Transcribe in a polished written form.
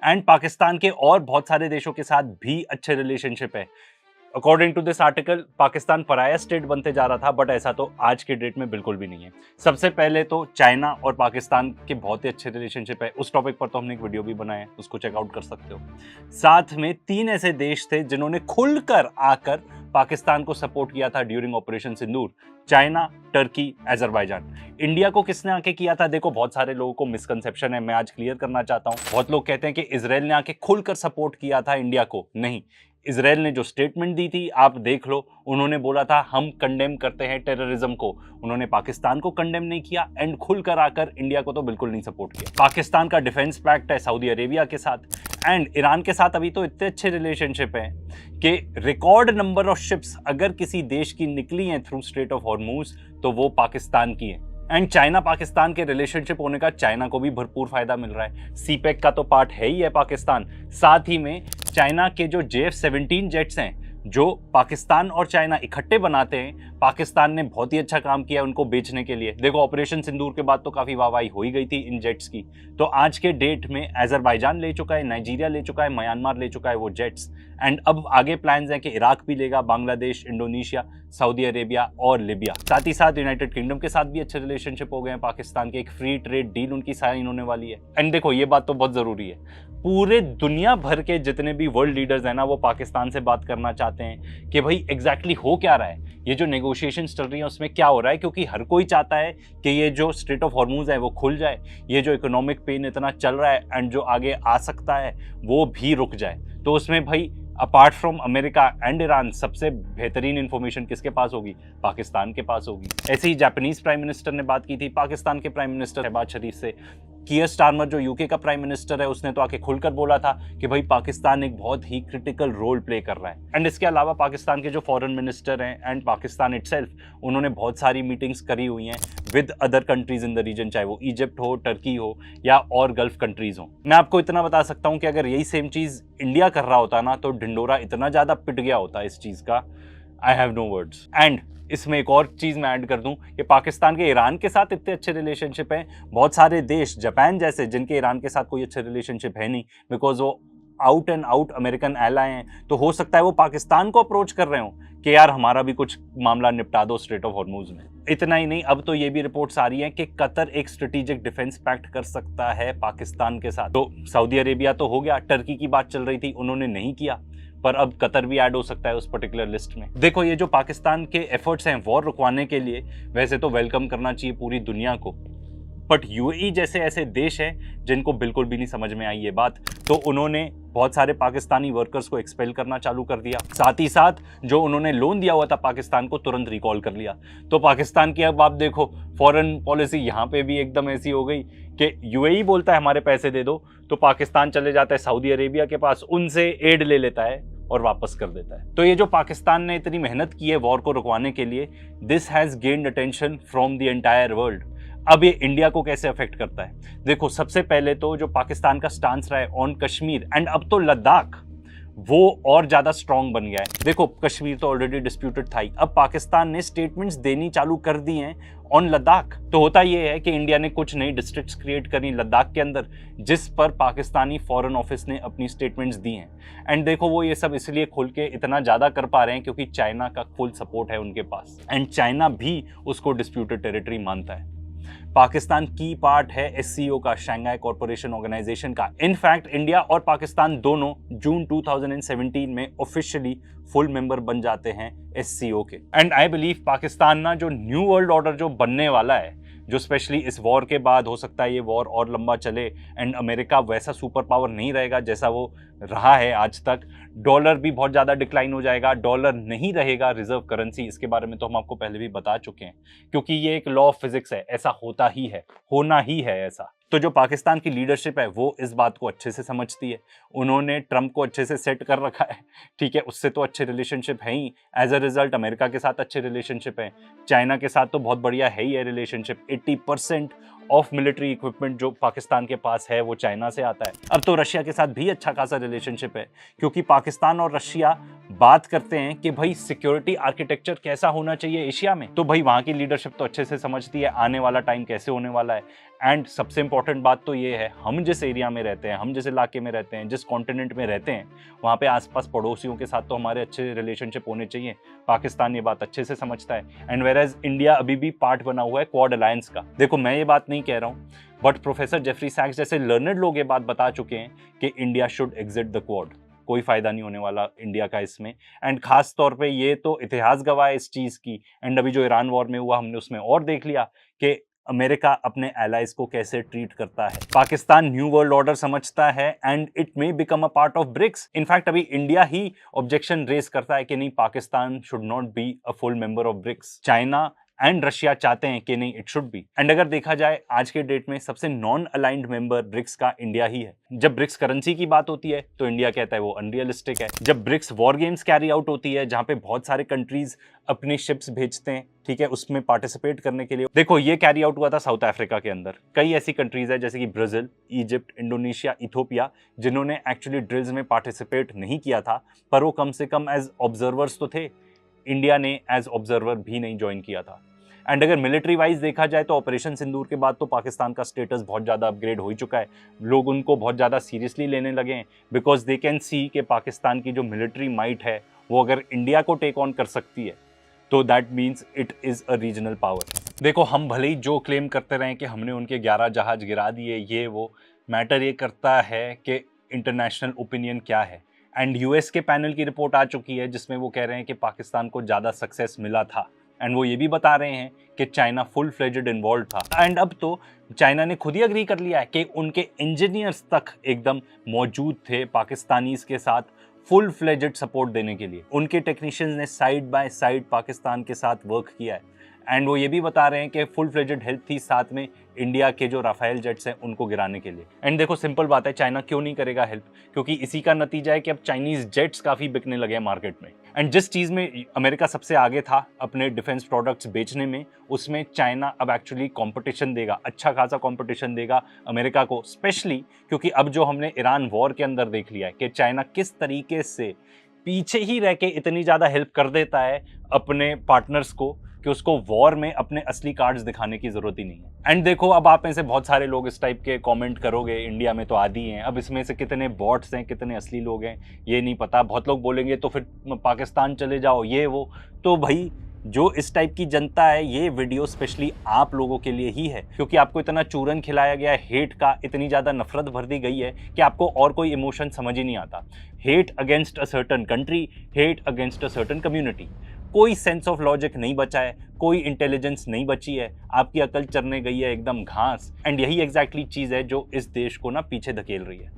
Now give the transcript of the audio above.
And Pakistan के और बहुत सारे देशों के साथ भी अच्छे रिलेशनशिप है। According to this article Pakistan pariah state बनते जा रहा था, बट ऐसा तो आज के डेट में बिल्कुल भी नहीं है। सबसे पहले तो चाइना और पाकिस्तान के बहुत ही अच्छे रिलेशनशिप है, उस टॉपिक पर तो हमने एक वीडियो भी बनाया है, उसको चेकआउट कर सकते हो। साथ में 3 ऐसे देश थे जिन्होंने खुलकर आकर पाकिस्तान को सपोर्ट किया था ड्यूरिंग ऑपरेशन सिंदूर, चाइना, टर्की, अजरबैजान। इंडिया को किसने आके किया था? देखो, बहुत सारे लोगों को मिसकंसेप्शन है, मैं आज क्लियर करना चाहता हूं। बहुत लोग कहते हैं कि इजराइल ने आके खुलकर सपोर्ट किया था इंडिया को। नहीं, इजराइल ने जो स्टेटमेंट दी थी आप देख लो, उन्होंने बोला था हम कंडेम करते हैं टेररिज्म को। उन्होंने पाकिस्तान को कंडेम नहीं किया एंड खुलकर आकर इंडिया को तो बिल्कुल नहीं सपोर्ट किया। पाकिस्तान का डिफेंस पैक्ट है सऊदी अरेबिया के साथ एंड ईरान के साथ अभी तो इतने अच्छे रिलेशनशिप हैं कि रिकॉर्ड नंबर ऑफ शिप्स अगर किसी देश की निकली हैं थ्रू स्ट्रेट ऑफ हॉर्मूज तो वो पाकिस्तान की है। एंड चाइना पाकिस्तान के रिलेशनशिप होने का चाइना को भी भरपूर फायदा मिल रहा है। सीपेक का तो पार्ट है ही है पाकिस्तान। साथ ही में चाइना के जो JF-17 जेट्स हैं जो पाकिस्तान और चाइना इकट्ठे बनाते हैं, पाकिस्तान ने बहुत ही अच्छा काम किया उनको बेचने के लिए। देखो, ऑपरेशन सिंदूर के बाद तो काफी वाहवाही हो ही गई थी इन जेट्स की। तो आज के डेट में अजरबैजान ले चुका है, नाइजीरिया ले चुका है, म्यांमार ले चुका है वो जेट्स। एंड अब आगे प्लान्स हैं कि इराक भी लेगा, बांग्लादेश, इंडोनेशिया, सऊदी अरेबिया और लिबिया। साथ ही साथ यूनाइटेड किंगडम के साथ भी अच्छे रिलेशनशिप हो गए हैं पाकिस्तान के। एक फ्री ट्रेड डील उनकी साइन होने वाली है। एंड देखो, ये बात तो बहुत जरूरी है, पूरे दुनिया भर के जितने भी वर्ल्ड लीडर्स हैं ना, वो पाकिस्तान से बात करना चाहते हैं कि भाई एग्जैक्टली हो क्या रहा है, ये जो नेगोशिएशंस चल रही है उसमें क्या हो रहा है। क्योंकि हर कोई चाहता है कि ये जो स्ट्रेट ऑफ हॉर्मूज है वो खुल जाए, ये जो इकोनॉमिक पेन इतना चल रहा है एंड जो आगे आ सकता है वो भी रुक जाए। तो उसमें भाई apart from America and Iran सबसे बेहतरीन इंफॉर्मेशन किसके पास होगी? पाकिस्तान के पास होगी। ऐसे ही जापानीज प्राइम मिनिस्टर ने बात की थी पाकिस्तान के प्राइम मिनिस्टर शहबाज शरीफ से। कियर स्टारमर जो यूके का प्राइम मिनिस्टर है, उसने तो आके खुलकर बोला था कि भाई पाकिस्तान एक बहुत ही क्रिटिकल रोल प्ले कर रहा है। एंड इसके अलावा पाकिस्तान के जो फॉरेन मिनिस्टर हैं एंड पाकिस्तान इटसेल्फ, उन्होंने बहुत सारी मीटिंग्स करी हुई हैं with other countries in the region, चाहे वो इजिप्ट हो, टर्की हो या और गल्फ कंट्रीज हो। मैं आपको इतना बता सकता हूं कि अगर यही सेम चीज इंडिया कर रहा होता ना तो ढिंडोरा इतना ज्यादा पिट गया होता इस चीज का, I have no words. And इसमें एक और चीज मैं ऐड कर दूं कि पाकिस्तान के ईरान के साथ इतने अच्छे रिलेशनशिप हैं, बहुत सारे देश जापान जैसे जिनके ईरान के साथ कोई अच्छे रिलेशनशिप है नहीं, बिकॉज वो out and out American ally हैं। तो हो सकता है वो पाकिस्तान को अप्रोच कर रहे हो कि यार हमारा भी कुछ मामला निपटा दो स्ट्रेट ऑफ हॉर्मूज में। इतना ही नहीं, अब तो ये भी रिपोर्ट्स आ रही हैं कि कतर एक स्ट्रेटेजिक डिफेंस पैक्ट कर सकता है पाकिस्तान के साथ। तो सऊदी अरेबिया तो हो गया, टर्की की बात चल रही थी, उन्होंने नहीं किया, पर अब कतर भी ऐड हो सकता है उस पर्टिकुलर लिस्ट में। देखो, ये जो पाकिस्तान के एफर्ट्स हैं वॉर रुकवाने के लिए, वैसे तो वेलकम करना चाहिए पूरी दुनिया को, बट यूएई जैसे ऐसे देश हैं जिनको बिल्कुल भी नहीं समझ में आई ये बात, तो उन्होंने बहुत सारे पाकिस्तानी वर्कर्स को एक्सपेल करना चालू कर दिया। साथ ही साथ जो उन्होंने लोन दिया हुआ था पाकिस्तान को तुरंत रिकॉल कर लिया। तो पाकिस्तान की अब आप देखो फॉरेन पॉलिसी यहाँ पे भी एकदम ऐसी हो गई कि यूएई बोलता है हमारे पैसे दे दो, तो पाकिस्तान चले जाता है सऊदी अरेबिया के पास, उनसे एड ले लेता है और वापस कर देता है। तो ये जो पाकिस्तान ने इतनी मेहनत की है वॉर को रुकवाने के लिए, this has gained attention from the entire world. अब ये इंडिया को कैसे अफेक्ट करता है? देखो, सबसे पहले तो जो पाकिस्तान का स्टांस रहा है ऑन कश्मीर एंड अब तो लद्दाख, वो और ज्यादा स्ट्रांग बन गया है। देखो, कश्मीर तो ऑलरेडी डिस्प्यूटेड था ही, अब पाकिस्तान ने स्टेटमेंट्स देनी चालू कर दी हैं ऑन लद्दाख। तो होता यह है कि इंडिया ने कुछ नई डिस्ट्रिक्ट्स क्रिएट करी लद्दाख के अंदर, जिस पर पाकिस्तानी फॉरेन ऑफिस ने अपनी स्टेटमेंट्स दी हैं। एंड देखो, वो ये सब इसलिए खुल के इतना ज्यादा कर पा रहे हैं क्योंकि चाइना का फुल सपोर्ट है उनके पास एंड चाइना भी उसको डिस्प्यूटेड टेरिटरी मानता है। पाकिस्तान की पार्ट है एससीओ का, शंघाई कॉर्पोरेशन ऑर्गेनाइजेशन का। इनफैक्ट इंडिया और पाकिस्तान दोनों जून 2017 में ऑफिशियली फुल मेंबर बन जाते हैं एससीओ के। एंड आई बिलीव पाकिस्तान ना जो न्यू वर्ल्ड ऑर्डर जो बनने वाला है, जो स्पेशली इस वॉर के बाद, हो सकता है ये वॉर और लंबा चले एंड अमेरिका वैसा सुपर पावर नहीं रहेगा जैसा वो रहा है आज तक। डॉलर भी बहुत ज़्यादा डिक्लाइन हो जाएगा, डॉलर नहीं रहेगा रिजर्व करेंसी। इसके बारे में तो हम आपको पहले भी बता चुके हैं, क्योंकि ये एक लॉ ऑफ फिजिक्स है, ऐसा होता ही है, होना ही है ऐसा। तो जो पाकिस्तान की लीडरशिप है वो इस बात को अच्छे से समझती है, उन्होंने ट्रंप को अच्छे से सेट कर रखा है, ठीक है, उससे तो अच्छे रिलेशनशिप है ही। एज अ रिजल्ट अमेरिका के साथ अच्छे रिलेशनशिप है, चाइना के साथ तो बहुत बढ़िया है ही है रिलेशनशिप। 80% ऑफ मिलिट्री इक्विपमेंट जो पाकिस्तान के पास है वो चाइना से आता है। अब तो रशिया के साथ भी अच्छा खासा रिलेशनशिप है, क्योंकि पाकिस्तान और रशिया बात करते हैं कि भाई सिक्योरिटी आर्किटेक्चर कैसा होना चाहिए एशिया में, तो भाई वहां की लीडरशिप तो अच्छे से समझती है आने वाला टाइम कैसे होने वाला है। एंड सबसे इंपॉर्टेंट बात तो ये है, हम जिस एरिया में रहते हैं, हम जिस इलाके में रहते हैं, जिस कॉन्टिनेंट में रहते हैं, वहाँ पे आसपास पड़ोसियों के साथ तो हमारे अच्छे रिलेशनशिप होने चाहिए। पाकिस्तान ये बात अच्छे से समझता है। एंड वेयर एज इंडिया अभी भी पार्ट बना हुआ है क्वाड अलायंस का। देखो मैं ये बात नहीं कह रहा हूँ, बट प्रोफेसर जेफरी सैक्स जैसे लर्नर्ड लोग ये बात बता चुके हैं कि India should exit the quad. कोई फायदा नहीं होने वाला इंडिया का इसमें। एंड खास तौर पे ये तो इतिहास गवाह है इस चीज की। एंड अभी जो ईरान वॉर में हुआ, हमने उसमें और देख लिया कि अमेरिका अपने एलाइज को कैसे ट्रीट करता है। पाकिस्तान न्यू वर्ल्ड ऑर्डर समझता है and it may become a part of BRICS. In fact अभी इंडिया ही ऑब्जेक्शन रेज करता है कि नहीं, Pakistan should not be a full member of BRICS. China and Russia चाहते हैं कि नहीं, इट शुड बी। एंड अगर देखा जाए आज के डेट में सबसे नॉन अलाइंड मेंबर ब्रिक्स का इंडिया ही है। जब ब्रिक्स करेंसी की बात होती है तो इंडिया कहता है वो अनरियलिस्टिक है। जब BRICS war games carry out होती है जहां पे बहुत सारे कंट्रीज अपनी शिप्स भेजते हैं, ठीक है, उसमें पार्टिसिपेट करने के लिए, देखो ये कैरी आउट हुआ था साउथ अफ्रीका के अंदर। कई ऐसी कंट्रीज है जैसे कि ब्राजील, इजिप्ट, इंडोनेशिया, इथोपिया, जिन्होंने एक्चुअली ड्रिल्स में पार्टिसिपेट नहीं किया था, पर वो कम से कम एज ऑब्जर्वर्स तो थे। इंडिया ने एज ऑब्जर्वर भी नहीं ज्वाइन किया था। एंड अगर मिलिट्री वाइज देखा जाए तो ऑपरेशन सिंदूर के बाद तो पाकिस्तान का स्टेटस बहुत ज़्यादा अपग्रेड हो ही चुका है। लोग उनको बहुत ज़्यादा सीरियसली लेने लगे हैं, बिकॉज दे कैन सी कि पाकिस्तान की जो मिलिट्री माइट है वो अगर इंडिया को टेक ऑन कर सकती है तो that means it is a regional power. देखो हम भले ही जो क्लेम करते रहें कि हमने उनके 11 जहाज गिरा दिए, ये वो, मैटर ये करता है कि इंटरनेशनल ओपिनियन क्या है। एंड यूएस के पैनल की रिपोर्ट आ चुकी है जिसमें वो कह रहे हैं कि पाकिस्तान को ज़्यादा सक्सेस मिला था। एंड वो ये भी बता रहे हैं कि चाइना फुल फ्लेजेड इन्वॉल्व था। एंड अब तो चाइना ने खुद ही अग्री कर लिया है कि उनके इंजीनियर्स तक एकदम मौजूद थे पाकिस्तानीज के साथ फुल फ्लेजेड सपोर्ट देने के लिए। उनके टेक्नीशियंस ने साइड बाय साइड पाकिस्तान के साथ वर्क किया है। एंड वो ये भी बता रहे हैं कि फुल फ्लेजेड हेल्प थी साथ में इंडिया के जो राफेल जेट्स हैं उनको गिराने के लिए। एंड देखो सिंपल बात है, चाइना क्यों नहीं करेगा हेल्प, क्योंकि इसी का नतीजा है कि अब चाइनीज जेट्स काफ़ी बिकने लगे हैं मार्केट में। एंड जिस चीज़ में अमेरिका सबसे आगे था अपने डिफेंस प्रोडक्ट्स बेचने में, उसमें चाइना अब एक्चुअली कंपटीशन देगा, अच्छा खासा कंपटीशन देगा अमेरिका को, स्पेशली क्योंकि अब जो हमने ईरान वॉर के अंदर देख लिया है कि चाइना किस तरीके से पीछे ही रह के इतनी ज़्यादा हेल्प कर देता है अपने पार्टनर्स को कि उसको वॉर में अपने असली कार्ड्स दिखाने की जरूरत ही नहीं है। एंड देखो अब आप में से बहुत सारे लोग इस टाइप के कमेंट करोगे, इंडिया में तो आदि हैं, अब इसमें से कितने बॉट्स हैं कितने असली लोग हैं ये नहीं पता। बहुत लोग बोलेंगे तो फिर पाकिस्तान चले जाओ ये वो। तो भाई जो इस टाइप की जनता है, ये वीडियो स्पेशली आप लोगों के लिए ही है, क्योंकि आपको इतना चूरन खिलाया गया है, हेट का इतनी ज़्यादा नफरत भर दी गई है कि आपको और कोई इमोशन समझ ही नहीं आता। Hate against a certain country, hate against a certain community, कोई सेंस ऑफ लॉजिक नहीं बचा है, कोई इंटेलिजेंस नहीं बची है, आपकी अकल चरने गई है एकदम घास। एंड यही एग्जैक्टली चीज़ है जो इस देश को ना पीछे धकेल रही है।